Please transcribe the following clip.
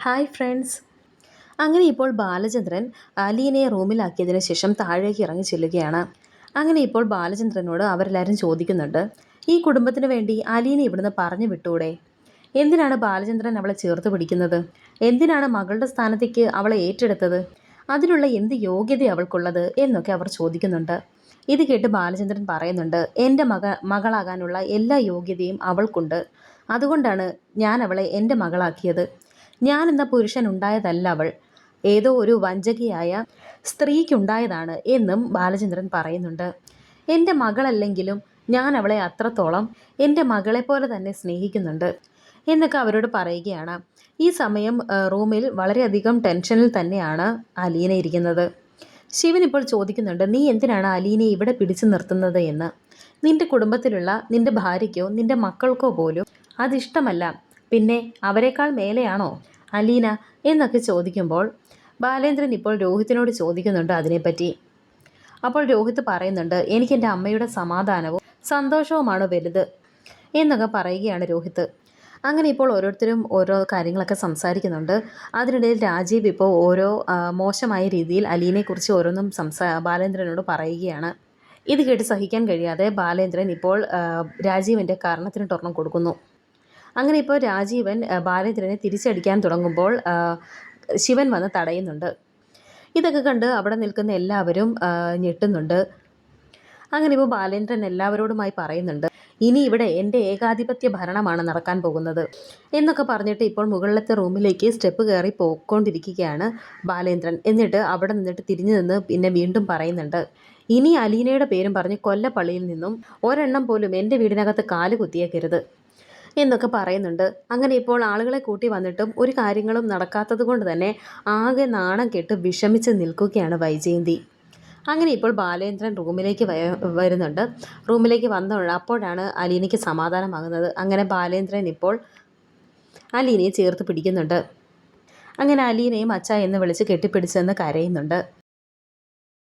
Hi friends. അങ്ങനെ ഇപ്പോൾ ബാലചന്ദ്രൻ അലീനയെ റൂമിലാക്കിയതിന് ശേഷം താഴേക്ക് ഇറങ്ങി ചെല്ലുകയാണ്. അങ്ങനെ ഇപ്പോൾ ബാലചന്ദ്രനോട് അവരെല്ലാവരും ചോദിക്കുന്നുണ്ട്, ഈ കുടുംബത്തിന് വേണ്ടി അലീനെ ഇവിടുന്ന് പറഞ്ഞു വിട്ടൂടെ? എന്തിനാണ് ബാലചന്ദ്രൻ അവളെ ചേർത്ത് പിടിക്കുന്നത്? എന്തിനാണ് മകളുടെ സ്ഥാനത്തേക്ക് അവളെ ഏറ്റെടുത്തത്? അതിനുള്ള എന്ത് യോഗ്യത അവൾക്കുള്ളത് എന്നൊക്കെ അവർ ചോദിക്കുന്നുണ്ട്. ഇത് കേട്ട് ബാലചന്ദ്രൻ പറയുന്നുണ്ട്, എൻ്റെ മകളാകാനുള്ള എല്ലാ യോഗ്യതയും അവൾക്കുണ്ട്. അതുകൊണ്ടാണ് ഞാൻ അവളെ എൻ്റെ മകളാക്കിയത്. ഞാൻ എന്ന പുരുഷൻ ഉണ്ടായതല്ല അവൾ, ഏതോ ഒരു വഞ്ചകിയായ സ്ത്രീക്കുണ്ടായതാണ് എന്നും ബാലചന്ദ്രൻ പറയുന്നുണ്ട്. എൻ്റെ മകളല്ലെങ്കിലും ഞാൻ അവളെ അത്രത്തോളം എൻ്റെ മകളെപ്പോലെ തന്നെ സ്നേഹിക്കുന്നുണ്ട് എന്നൊക്കെ അവരോട് പറയുകയാണ്. ഈ സമയം റൂമിൽ വളരെയധികം ടെൻഷനിൽ തന്നെയാണ് അലീന ഇരിക്കുന്നത്. ശിവൻ ഇപ്പോൾ ചോദിക്കുന്നുണ്ട്, നീ എന്തിനാണ് അലീനയെ ഇവിടെ പിടിച്ചു നിർത്തുന്നത് എന്ന്? നിന്റെ കുടുംബത്തിലുള്ള നിന്റെ ഭാര്യയ്ക്കോ നിന്റെ മക്കൾക്കോ പോലും അതിഷ്ടമല്ല, പിന്നെ അവരെക്കാൾ മേലെയാണോ അലീന എന്നൊക്കെ ചോദിക്കുമ്പോൾ ബാലേന്ദ്രൻ ഇപ്പോൾ രോഹിത്തിനോട് ചോദിക്കുന്നുണ്ട് അതിനെപ്പറ്റി. അപ്പോൾ രോഹിത്ത് പറയുന്നുണ്ട്, എനിക്ക് എൻ്റെ അമ്മയുടെ സമാധാനവും സന്തോഷവുമാണ് വലുത് എന്നൊക്കെ പറയുകയാണ് രോഹിത്ത്. അങ്ങനെ ഇപ്പോൾ ഓരോരുത്തരും ഓരോ കാര്യങ്ങളൊക്കെ സംസാരിക്കുന്നുണ്ട്. അതിനിടയിൽ രാജീവ് ഇപ്പോൾ ഓരോ മോശമായ രീതിയിൽ അലീനയെക്കുറിച്ച് ഓരോന്നും ബാലേന്ദ്രനോട് പറയുകയാണ്. ഇത് കേട്ട് സഹിക്കാൻ കഴിയാതെ ബാലേന്ദ്രൻ ഇപ്പോൾ രാജീവിൻ്റെ കർണത്തിനിട്ടൊരെണ്ണം കൊടുക്കുന്നു. അങ്ങനെ ഇപ്പോൾ രാജീവൻ ബാലേന്ദ്രനെ തിരിച്ചടിക്കാൻ തുടങ്ങുമ്പോൾ ശിവൻ വന്ന് തടയുന്നുണ്ട്. ഇതൊക്കെ കണ്ട് അവിടെ നിൽക്കുന്ന എല്ലാവരും ഞെട്ടുന്നുണ്ട്. അങ്ങനെ ഇപ്പോൾ ബാലേന്ദ്രൻ എല്ലാവരോടുമായി പറയുന്നുണ്ട്, ഇനി ഇവിടെ എൻ്റെ ഏകാധിപത്യ ഭരണമാണ് നടക്കാൻ പോകുന്നത് എന്നൊക്കെ പറഞ്ഞിട്ട് ഇപ്പോൾ മുകളിലത്തെ റൂമിലേക്ക് സ്റ്റെപ്പ് കയറി പോയിക്കൊണ്ടിരിക്കുകയാണ് ബാലേന്ദ്രൻ. എന്നിട്ട് അവിടെ നിന്നിട്ട് തിരിഞ്ഞു നിന്ന് പിന്നെ വീണ്ടും പറയുന്നുണ്ട്, ഇനി അലീനയുടെ പേരും പറഞ്ഞ് കൊല്ലപ്പള്ളിയിൽ നിന്നും ഒരെണ്ണം പോലും എൻ്റെ വീടിനകത്ത് കാല് കുത്തിയേക്കരുത് എന്നൊക്കെ പറയുന്നുണ്ട്. അങ്ങനെ ഇപ്പോൾ ആളുകളെ കൂട്ടി വന്നിട്ടും ഒരു കാര്യങ്ങളും നടക്കാത്തത് കൊണ്ട് തന്നെ ആകെ നാണം കെട്ട് വിഷമിച്ച് നിൽക്കുകയാണ് വൈജയന്തി. അങ്ങനെ ഇപ്പോൾ ബാലേന്ദ്രൻ റൂമിലേക്ക് വരുന്നുണ്ട്. റൂമിലേക്ക് അപ്പോഴാണ് അലീനയ്ക്ക് സമാധാനമാകുന്നത്. അങ്ങനെ ബാലേന്ദ്രൻ ഇപ്പോൾ അലീനയെ ചേർത്ത് പിടിക്കുന്നുണ്ട്. അങ്ങനെ അലീനയും അച്ഛ എന്ന് വിളിച്ച് കെട്ടിപ്പിടിച്ചെന്ന് കരയുന്നുണ്ട്.